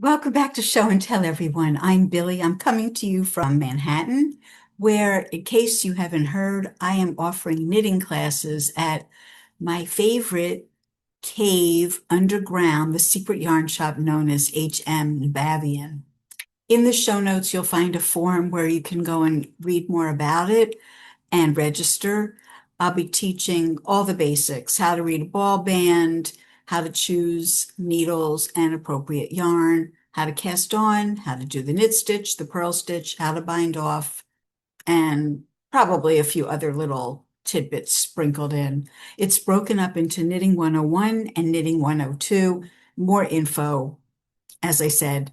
Welcome back to Show and Tell, everyone. I'm Billy. I'm coming to you from Manhattan, where, in case you haven't heard, I am offering knitting classes at my favorite cave underground, the secret yarn shop known as HM Nabavian. In the show notes, you'll find a form where you can go and read more about it and register. I'll be teaching all the basics, how to read a ball band, how to choose needles and appropriate yarn, how to cast on, how to do the knit stitch, the purl stitch, how to bind off, and probably a few other little tidbits sprinkled in. It's broken up into Knitting 101 and Knitting 102. More info, as I said,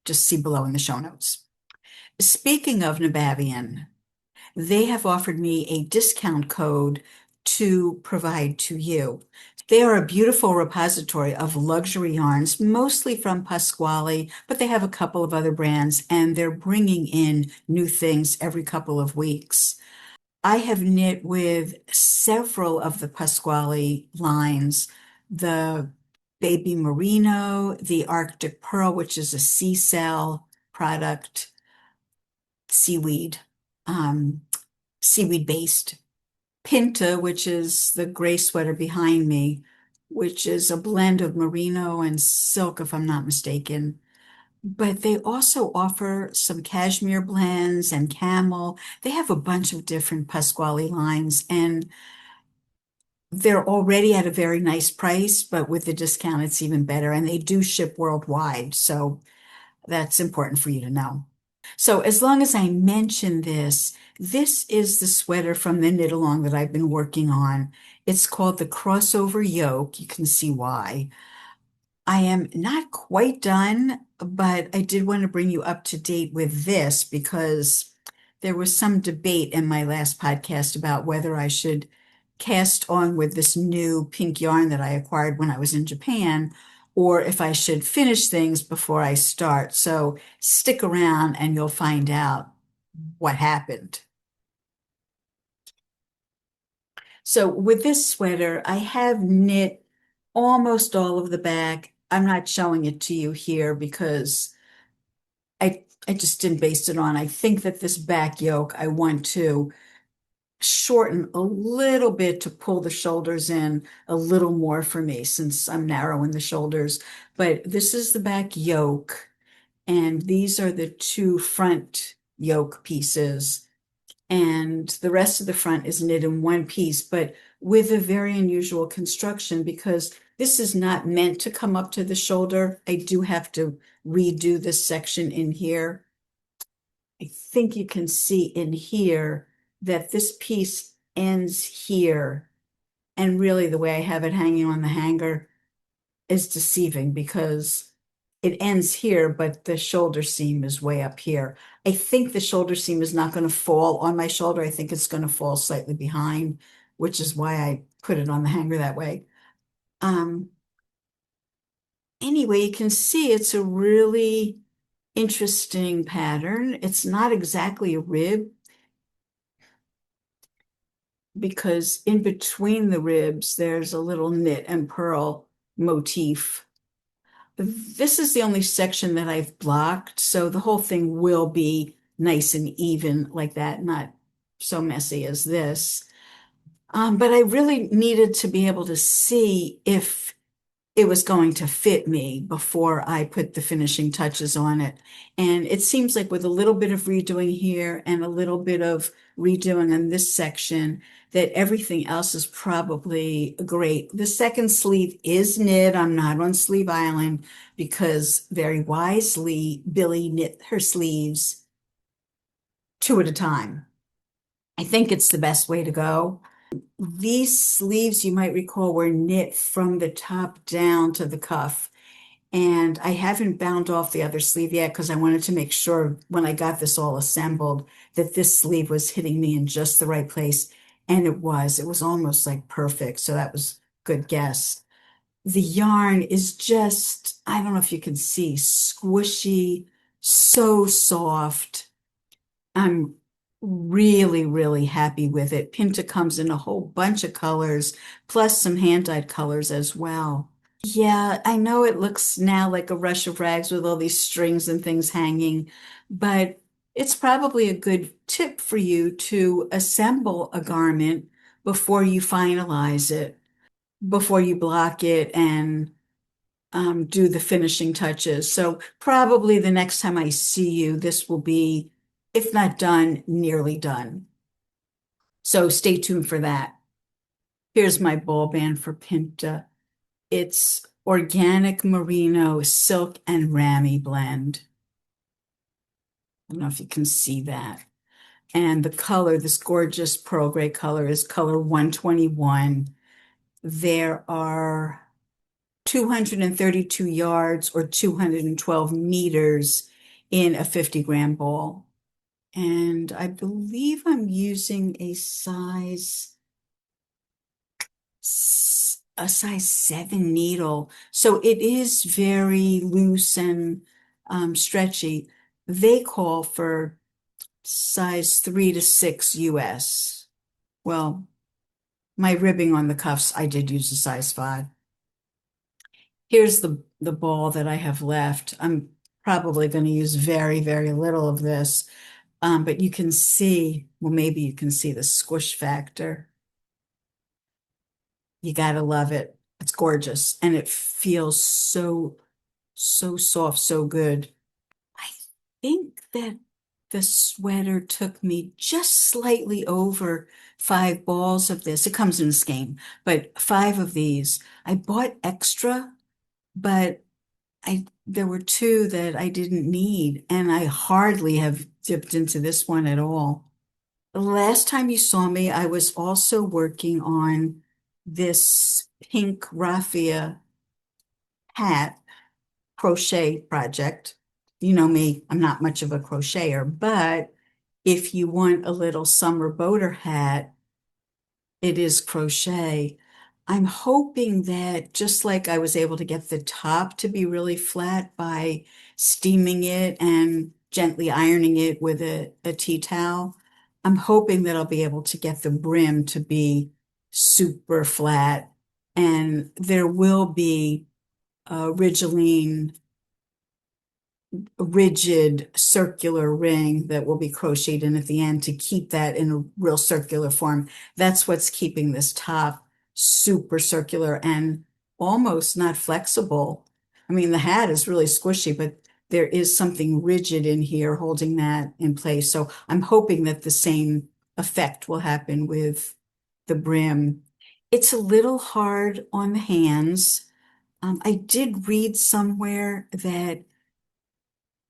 just see below in the show notes. Speaking of Nabavian, they have offered me a discount code to provide to you. They are a beautiful repository of luxury yarns, mostly from Pascuali, but they have a couple of other brands, and they're bringing in new things every couple of weeks. I have knit with several of the Pascuali lines, the Baby Merino, the Arctic Pearl, which is a sea cell product, seaweed, um, seaweed-based. Pinta, which is the gray sweater behind me, which is a blend of merino and silk, if I'm not mistaken. But they also offer some cashmere blends and camel. They have a bunch of different Pasquale lines, and they're already at a very nice price, but with the discount, it's even better. And they do ship worldwide, so that's important for you to know. So as long as I mention this, this is the sweater from the knit along that I've been working on. It's called the Crossover Yoke. You can see why. I am not quite done, but I did want to bring you up to date with this because there was some debate in my last podcast about whether I should cast on with this new pink yarn that I acquired when I was in Japan, or if I should finish things before I start. So stick around and you'll find out what happened. So with this sweater, I have knit almost all of the back. I'm not showing it to you here because I just didn't base it on. I think that this back yoke, I want to shorten a little bit to pull the shoulders in a little more for me since I'm narrow in the shoulders. But this is the back yoke, and these are the two front yoke pieces. And the rest of the front is knit in one piece, but with a very unusual construction because this is not meant to come up to the shoulder. I do have to redo this section in here. I think you can see in here that this piece ends here. And really the way I have it hanging on the hanger is deceiving because it ends here, but the shoulder seam is way up here. I think the shoulder seam is not going to fall on my shoulder. I think it's going to fall slightly behind, which is why I put it on the hanger that way. Anyway, you can see it's a really interesting pattern. It's not exactly a rib because in between the ribs, there's a little knit and purl motif. This is the only section that I've blocked, so the whole thing will be nice and even like that, not so messy as this. But I really needed to be able to see if it was going to fit me before I put the finishing touches on it. And it seems like with a little bit of redoing here and a little bit of redoing on this section, that everything else is probably great. The second sleeve is knit. I'm not on Sleeve Island because very wisely, Billy knit her sleeves two at a time. I think it's the best way to go. These sleeves, you might recall, were knit from the top down to the cuff. And I haven't bound off the other sleeve yet because I wanted to make sure when I got this all assembled that this sleeve was hitting me in just the right place. And it was. It was almost like perfect. So that was a good guess. The yarn is just, I don't know if you can see, squishy, so soft. I'm really, really happy with it. Pinta comes in a whole bunch of colors, plus some hand-dyed colors as well. Yeah, I know it looks now like a rush of rags with all these strings and things hanging, but it's probably a good tip for you to assemble a garment before you finalize it, before you block it and do the finishing touches. So probably the next time I see you, this will be, if not done, nearly done. So stay tuned for that. Here's my ball band for Pinta. It's organic merino silk and ramie blend. I don't know if you can see that. And the color, this gorgeous pearl gray color, is color 121. There are 232 yards or 212 meters in a 50-gram ball. And I believe I'm using a size 7 needle. So it is very loose and stretchy. They call for size 3 to 6 US. Well, my ribbing on the cuffs, I did use a size 5. Here's the ball that I have left. I'm probably going to use very, very little of this. But you can see, well, maybe you can see the squish factor. You gotta love it. It's gorgeous. And it feels so soft, so good. I think that the sweater took me just slightly over 5 balls of this. It comes in a skein, but 5 of these. I bought extra, but there were 2 that I didn't need, and I hardly have dipped into this one at all. The last time you saw me, I was also working on this pink raffia hat crochet project. You know me, I'm not much of a crocheter, but if you want a little summer boater hat, it is crochet. I'm hoping that just like I was able to get the top to be really flat by steaming it and gently ironing it with a tea towel, I'm hoping that I'll be able to get the brim to be super flat. And there will be a Rigilene rigid circular ring that will be crocheted in at the end to keep that in a real circular form. That's what's keeping this top super circular and almost not flexible. I mean, the hat is really squishy, but there is something rigid in here holding that in place. So I'm hoping that the same effect will happen with the brim. It's a little hard on the hands. I did read somewhere that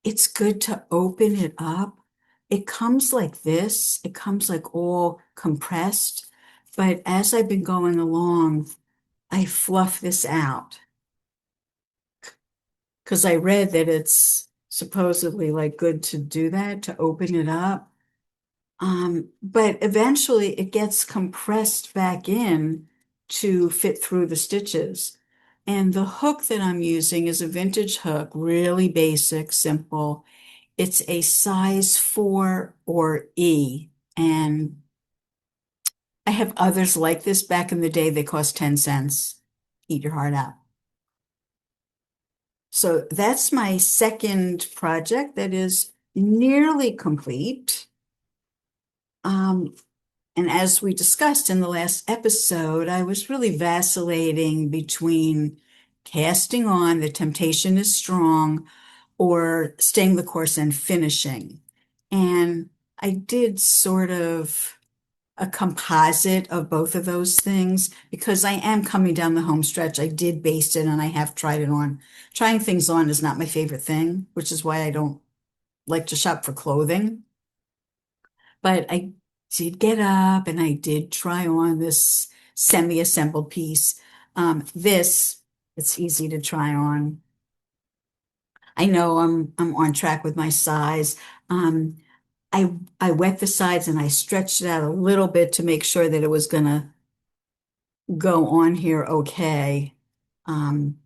it's good to open it up. It comes like this. It comes like all compressed. But as I've been going along, I fluff this out because I read that it's supposedly like good to do that, to open it up. But eventually it gets compressed back in to fit through the stitches. And the hook that I'm using is a vintage hook, really basic, simple. It's a size 4 or E. And I have others like this. Back in the day, they cost 10 cents. Eat your heart out. So that's my second project that is nearly complete. Um, and as we discussed in the last episode, I was really vacillating between casting on, the temptation is strong, or staying the course and finishing. And I did sort of a composite of both of those things because I am coming down the home stretch. I did baste it and I have tried it on. Trying things on is not my favorite thing, which is why I don't like to shop for clothing. But I did get up and I did try on this semi-assembled piece. This, it's easy to try on. I know I'm on track with my size. Um, I wet the sides and I stretched it out a little bit to make sure that it was gonna go on here okay. Um,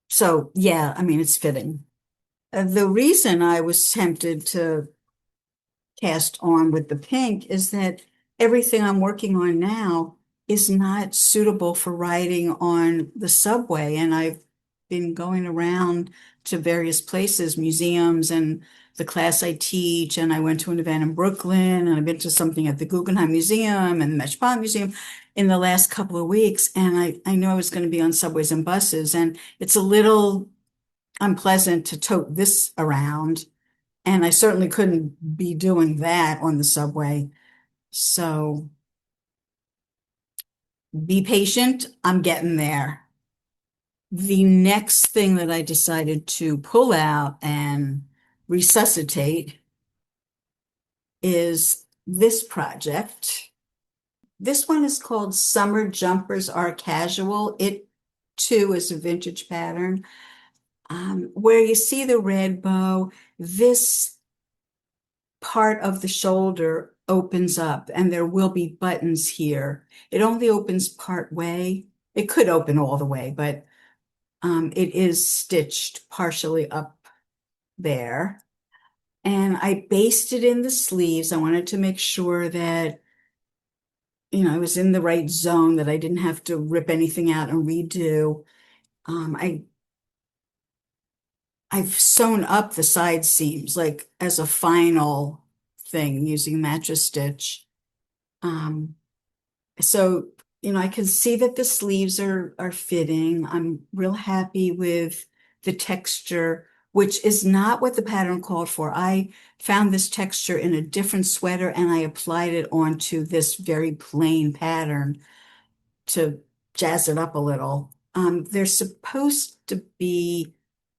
so yeah, I mean it's fitting. The reason I was tempted to cast on with the pink is that everything I'm working on now is not suitable for riding on the subway. And I've been going around to various places, museums, and the class I teach. And I went to an event in Brooklyn, and I've been to something at the Guggenheim Museum and the Metropolitan Museum in the last couple of weeks. And I know I was going to be on subways and buses, and it's a little unpleasant to tote this around. And I certainly couldn't be doing that on the subway. So be patient. I'm getting there. The next thing that I decided to pull out and resuscitate is this project. This one is called Summer Jumpers Are Casual. It too is a vintage pattern. Where you see the red bow, this part of the shoulder opens up and there will be buttons here. It only opens part way. It could open all the way, but it is stitched partially up there. And I basted in the sleeves. I wanted to make sure that, I was in the right zone, that I didn't have to rip anything out and redo. I've sewn up the side seams like as a final thing using mattress stitch. Um, so, I can see that the sleeves are fitting. I'm real happy with the texture, which is not what the pattern called for. I found this texture in a different sweater and I applied it onto this very plain pattern to jazz it up a little. There's supposed to be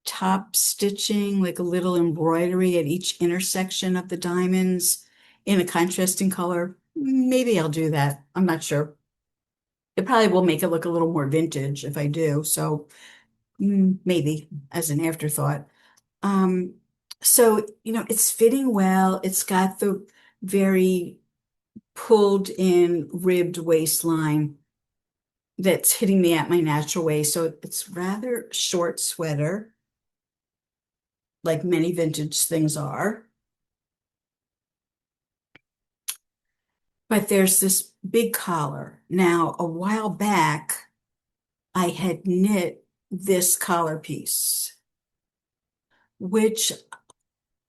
top stitching, like a little embroidery at each intersection of the diamonds in a contrasting color. Maybe I'll do that. I'm not sure. It probably will make it look a little more vintage if I do. So maybe as an afterthought. Um, so, it's fitting well. It's got the very pulled in ribbed waistline that's hitting me at my natural waist. So it's rather short sweater, like many vintage things are. But there's this big collar. Now, a while back, I had knit this collar piece, which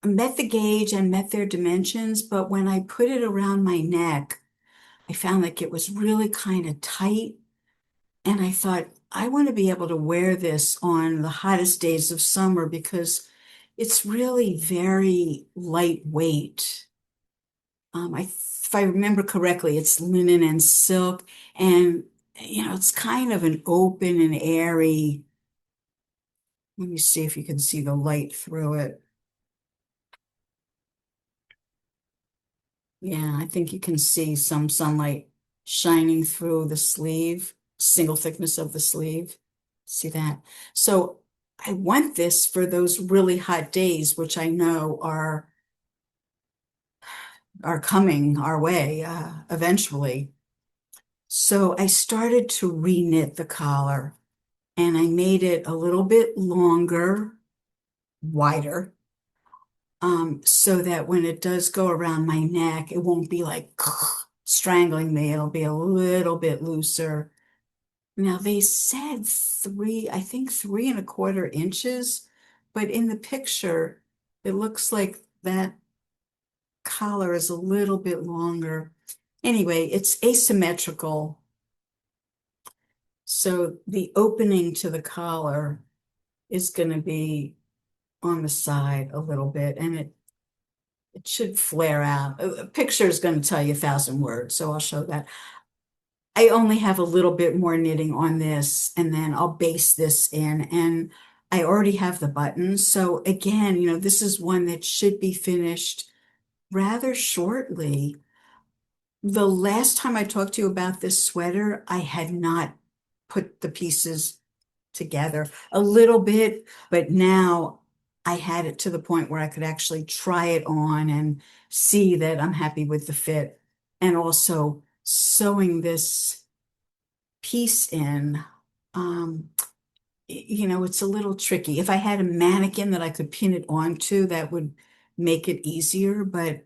met the gauge and met their dimensions. But when I put it around my neck, I found like it was really kind of tight. And I thought, I want to be able to wear this on the hottest days of summer because it's really very lightweight. If I remember correctly, it's linen and silk, and it's kind of an open and airy. Let me see if you can see the light through it. Yeah, I think you can see some sunlight shining through the sleeve, single thickness of the sleeve. See that? So I want this for those really hot days, which I know are coming our way eventually. So I started to re-knit the collar and I made it a little bit longer, wider, so that when it does go around my neck, it won't be like strangling me. It'll be a little bit looser. Now they said I think 3¼ inches, but in the picture, it looks like that collar is a little bit longer. Anyway, it's asymmetrical. So the opening to the collar is going to be on the side a little bit, and it should flare out. A picture is going to tell you 1,000 words, so I'll show that. I only have a little bit more knitting on this, and then I'll base this in, and I already have the buttons. So again, this is one that should be finished rather shortly. The last time I talked to you about this sweater, I had not put the pieces together a little bit, but now I had it to the point where I could actually try it on and see that I'm happy with the fit. And also sewing this piece in, it's a little tricky. If I had a mannequin that I could pin it onto, that would make it easier, but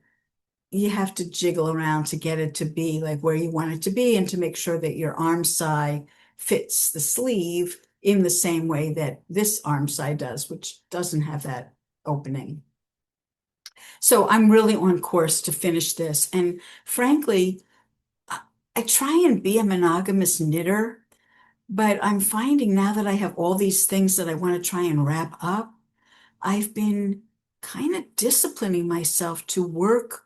you have to jiggle around to get it to be like where you want it to be and to make sure that your arm side fits the sleeve in the same way that this arm side does, which doesn't have that opening. So I'm really on course to finish this. And frankly, I I try and be a monogamous knitter, but I'm finding now that I have all these things that I want to try and wrap up, I've been kind of disciplining myself to work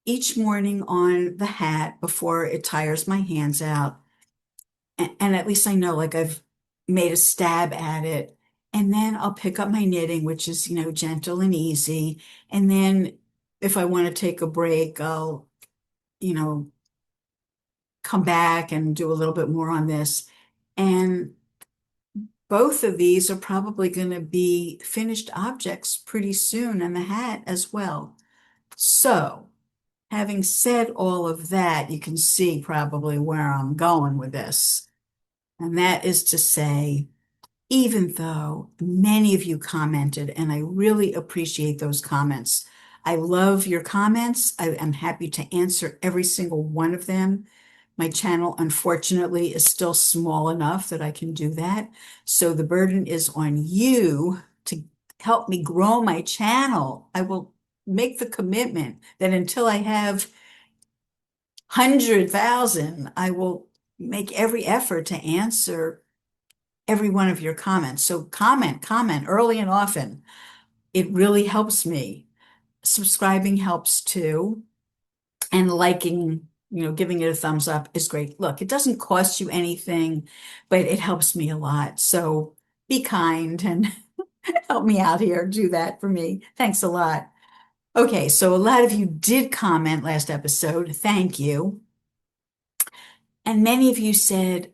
each morning on the hat before it tires my hands out. And at least I know like I've made a stab at it. And then I'll pick up my knitting, which is, gentle and easy. And then if I want to take a break, I'll, you know, come back and do a little bit more on this. And both of these are probably going to be finished objects pretty soon, and the hat as well. So, having said all of that, you can see probably where I'm going with this. And that is to say, even though many of you commented, and I really appreciate those comments. I love your comments. I am happy to answer every single one of them. My channel, unfortunately, is still small enough that I can do that. So the burden is on you to help me grow my channel. I will make the commitment that until I have 100,000, I will make every effort to answer every one of your comments. So comment early and often. It really helps me. Subscribing helps too. And liking, giving it a thumbs up is great. Look, it doesn't cost you anything, but it helps me a lot. So be kind and help me out here. Do that for me. Thanks a lot. Okay, so a lot of you did comment last episode. Thank you. And many of you said,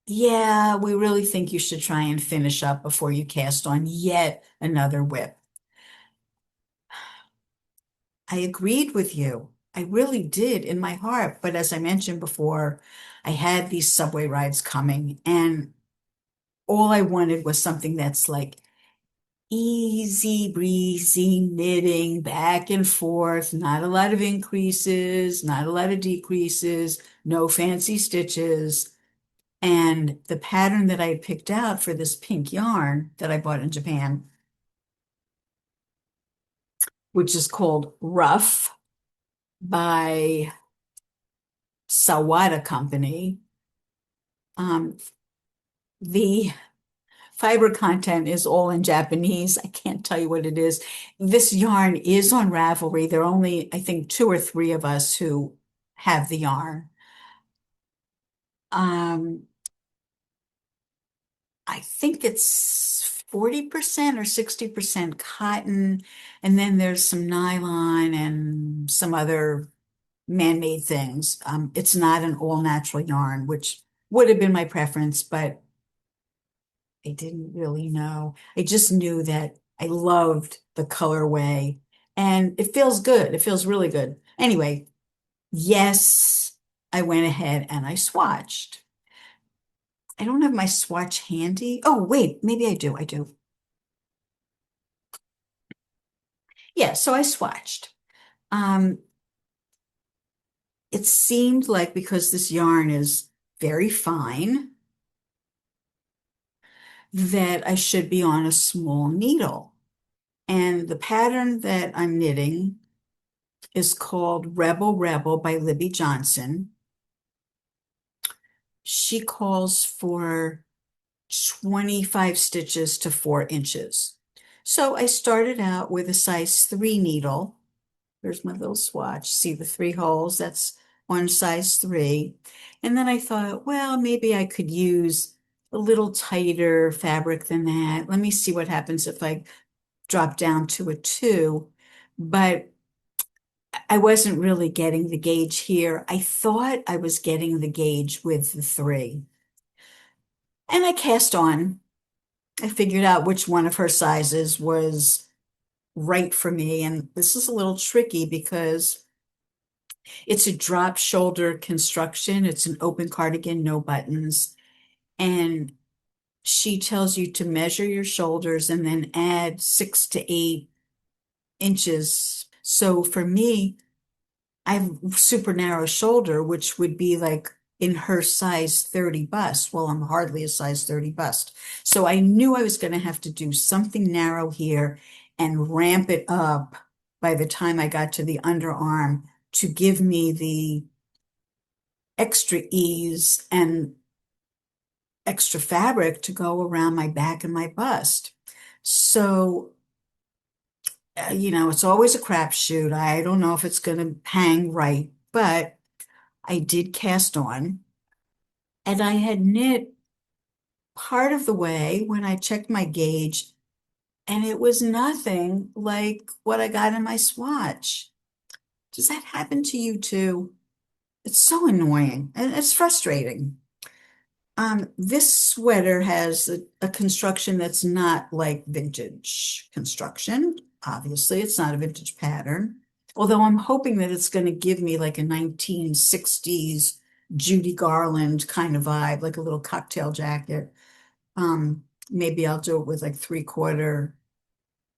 yeah, we really think you should try and finish up before you cast on yet another whip. I agreed with you. I really did in my heart. But as I mentioned before, I had these subway rides coming, and all I wanted was something that's like easy breezy knitting back and forth, not a lot of increases, not a lot of decreases, no fancy stitches. And the pattern that I picked out for this pink yarn that I bought in Japan, which is called Rough by Sawada Company. The fiber content is all in Japanese. I can't tell you what it is. This yarn is on Ravelry. There are only, I think, two or three of us who have the yarn. Um, I think it's 40% or 60% cotton, and then there's some nylon and some other man-made things. It's not an all-natural yarn, which would have been my preference, but I didn't really know. I just knew that I loved the colorway and it feels good. It feels really good. Anyway, yes, I went ahead and I swatched. I don't have my swatch handy. Oh, wait, maybe I do. I do. Yeah, so I swatched. Um, it seemed like because this yarn is very fine, that I should be on a small needle. And the pattern that I'm knitting is called Rebel Rebel by Libby Johnson. She calls for 25 stitches to 4 inches. So I started out with a size 3 needle. There's my little swatch. See the 3 holes? That's on size 3. And then I thought, well, maybe I could use a little tighter fabric than that. Let me see what happens if I drop down to a 2. But I wasn't really getting the gauge here. I thought I was getting the gauge with the 3. And I cast on. I figured out which one of her sizes was right for me. And this is a little tricky because it's a drop shoulder construction. It's an open cardigan, no buttons. And she tells you to measure your shoulders and then add 6 to 8 inches. So for me, I have super narrow shoulder, which would be like in her size 30 bust. Well, I'm hardly a size 30 bust. So I knew I was going to have to do something narrow here and ramp it up by the time I got to the underarm to give me the extra ease and extra fabric to go around my back and my bust. So, it's always a crapshoot. I don't know if it's going to hang right, but I did cast on and I had knit part of the way when I checked my gauge, and it was nothing like what I got in my swatch. Does that happen to you too? It's so annoying and it's frustrating. This sweater has a construction that's not like vintage construction. Obviously, it's not a vintage pattern. Although I'm hoping that it's going to give me like a 1960s Judy Garland kind of vibe, like a little cocktail jacket. Maybe I'll do it with like 3/4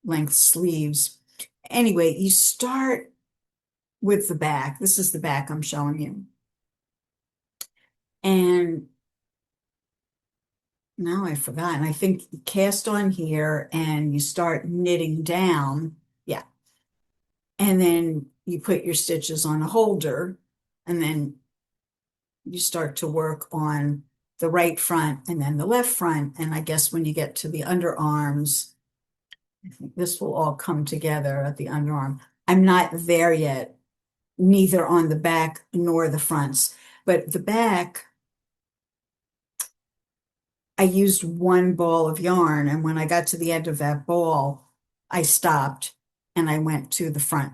length sleeves. Anyway, you start with the back. This is the back I'm showing you. And now I've forgotten. I think you cast on here and you start knitting down. Yeah. And then you put your stitches on a holder and then you start to work on the right front and then the left front. And I guess when you get to the underarms, I think this will all come together at the underarm. I'm not there yet, neither on the back nor the fronts. But the back, I used one ball of yarn, and when I got to the end of that ball, I stopped and I went to the front.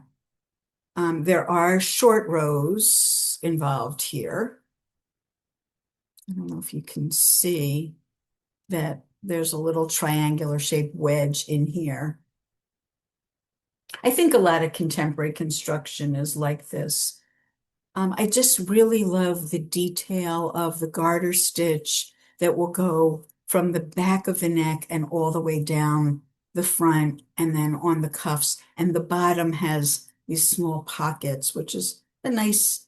There are short rows involved here. I don't know if you can see that there's a little triangular shaped wedge in here. I think a lot of contemporary construction is like this. I just really love the detail of the garter stitch that will go from the back of the neck and all the way down the front and then on the cuffs. And the bottom has these small pockets, which is a nice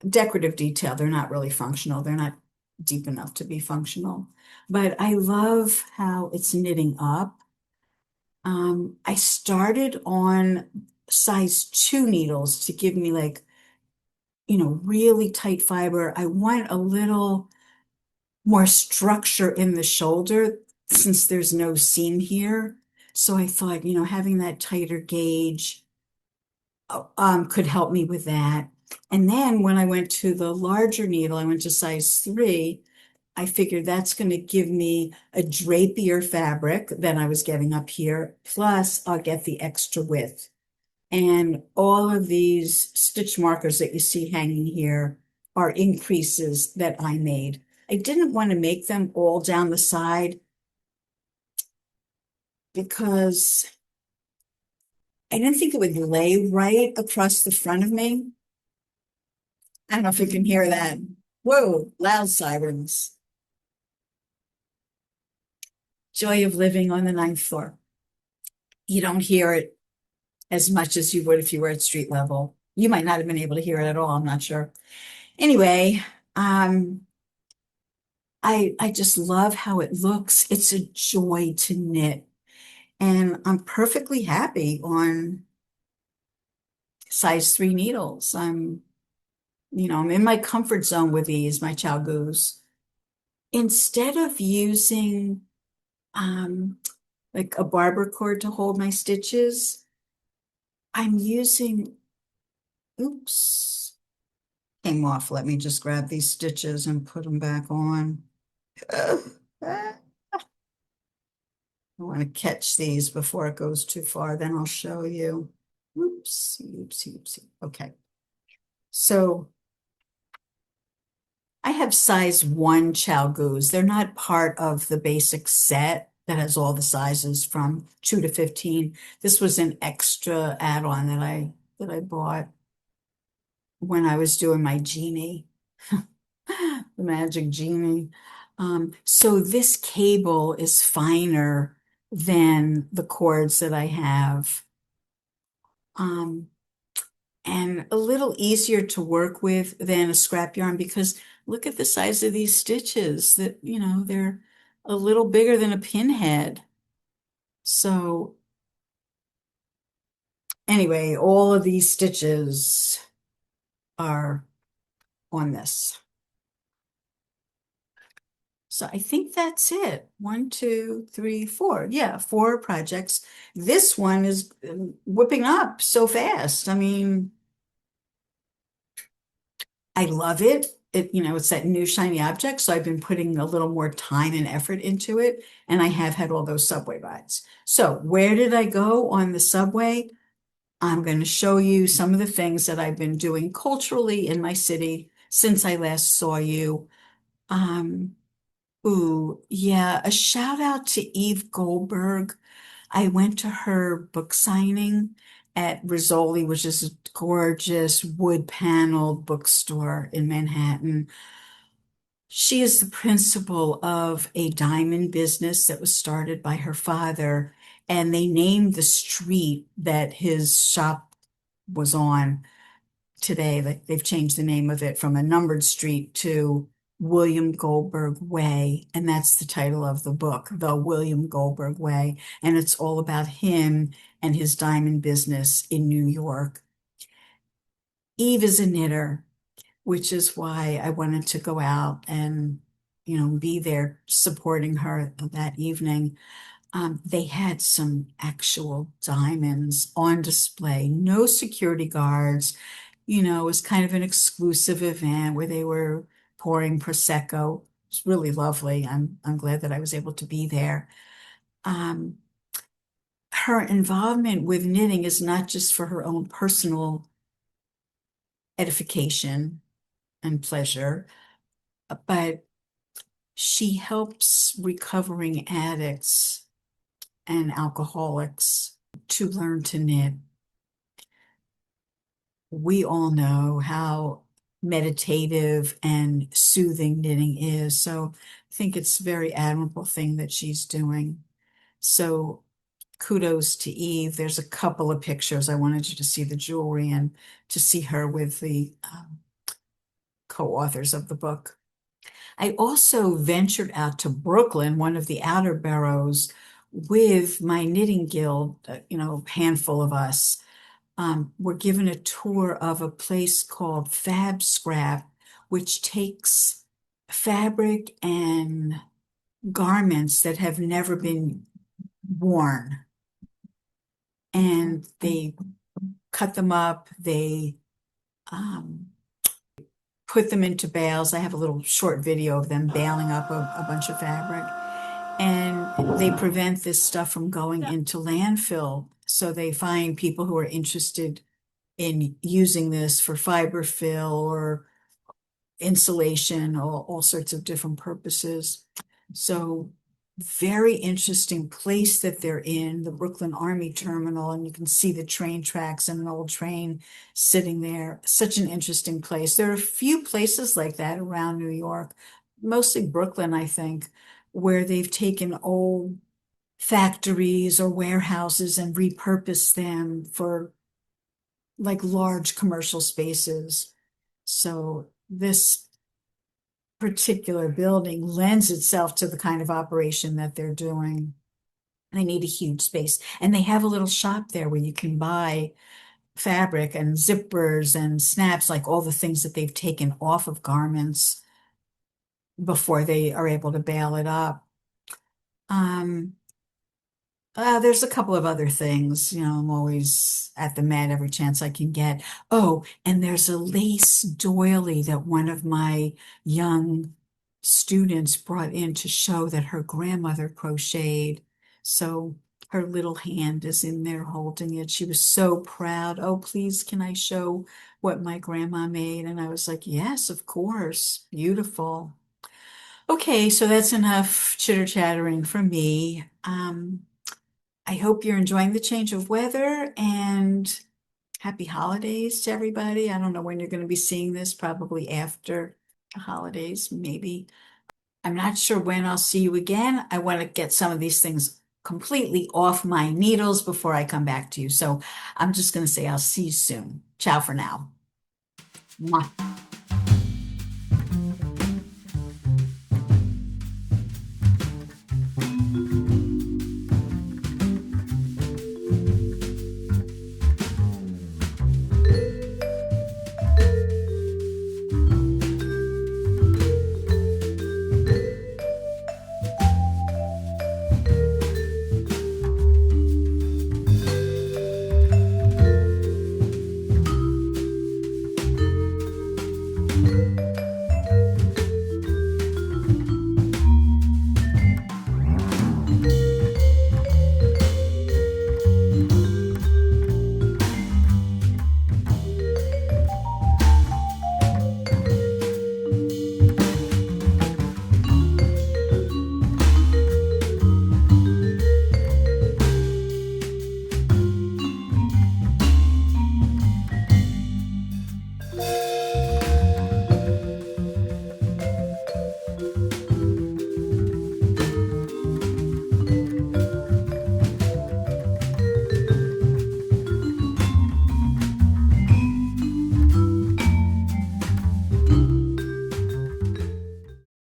decorative detail. They're not really functional. They're not deep enough to be functional. But I love how it's knitting up. I started on size 2 needles to give me like really tight fiber. I want a little more structure in the shoulder since there's no seam here. So I thought, having that tighter gauge could help me with that. And then when I went to the larger needle, I went to size 3. I figured that's going to give me a drapier fabric than I was getting up here. Plus, I'll get the extra width. And all of these stitch markers that you see hanging here are increases that I made. I didn't want to make them all down the side because I didn't think it would lay right across the front of me. I don't know if you can hear that. Whoa, loud sirens. Joy of living on the 9th floor. You don't hear it as much as you would if you were at street level. You might not have been able to hear it at all, I'm not sure. Anyway, I just love how it looks. It's a joy to knit. And I'm perfectly happy on size 3 needles. I'm in my comfort zone with these, my Chalgoos. Instead of using like a barber cord to hold my stitches, I'm using, oops, came off. Let me just grab these stitches and put them back on. I want to catch these before it goes too far, then I'll show you. Oops, oopsie, oopsie. Okay. So I have size 1 Chalgoos. They're not part of the basic set that has all the sizes from 2 to 15. This was an extra add-on that I bought when I was doing my genie, the magic genie. So this cable is finer than the cords that I have. and a little easier to work with than a scrap yarn because look at the size of these stitches that, they're a little bigger than a pinhead. So anyway, all of these stitches are on this. So I think that's it. 1, 2, 3, 4. Yeah, 4 projects. This one is whipping up so fast. I mean, I love it. It's that new shiny object. So I've been putting a little more time and effort into it. And I have had all those subway rides. So where did I go on the subway? I'm going to show you some of the things that I've been doing culturally in my city since I last saw you. Um, Ooh, yeah, a shout out to Eve Goldberg. I went to her book signing at Rizzolli, which is a gorgeous wood paneled bookstore in Manhattan. She is the principal of a diamond business that was started by her father, and they named the street that his shop was on today. They've changed the name of it from a numbered street to William Goldberg Way, and that's the title of the book, The William Goldberg Way, and it's all about him and his diamond business in New York. Eve is a knitter, which is why I wanted to go out and, be there supporting her that evening. They had some actual diamonds on display, no security guards. It was kind of an exclusive event where they were pouring Prosecco. It was really lovely. I'm glad that I was able to be there. Um, Her involvement with knitting is not just for her own personal edification and pleasure, but she helps recovering addicts and alcoholics to learn to knit. We all know how meditative and soothing knitting is. So I think it's a very admirable thing that she's doing. So kudos to Eve. There's a couple of pictures. I wanted you to see the jewelry and to see her with the co-authors of the book. I also ventured out to Brooklyn, one of the outer boroughs, with my knitting guild, handful of us. We're given a tour of a place called FabScrap, which takes fabric and garments that have never been worn, and they cut them up, they put them into bales. I have a little short video of them baling up a bunch of fabric, and they prevent this stuff from going into landfill. So they find people who are interested in using this for fiber fill or insulation or all sorts of different purposes. So very interesting place that they're in, the Brooklyn Army Terminal, and you can see the train tracks and an old train sitting there. Such an interesting place. There are a few places like that around New York, mostly Brooklyn, I think, where they've taken old factories or warehouses and repurposed them for like large commercial spaces. So this particular building lends itself to the kind of operation that they're doing. They need a huge space. And they have a little shop there where you can buy fabric and zippers and snaps, like all the things that they've taken off of garments before they are able to bale it up. Um, there's a couple of other things. I'm always at the Met every chance I can get. Oh, and there's a lace doily that one of my young students brought in to show that her grandmother crocheted. So her little hand is in there holding it. She was so proud. Oh, please, can I show what my grandma made? And I was like, yes, of course. Beautiful. Okay, so that's enough chitter chattering from me. I hope you're enjoying the change of weather and happy holidays to everybody. I don't know when you're going to be seeing this, probably after the holidays, maybe. I'm not sure when I'll see you again. I want to get some of these things completely off my needles before I come back to you. So I'm just going to say I'll see you soon. Ciao for now. Mwah.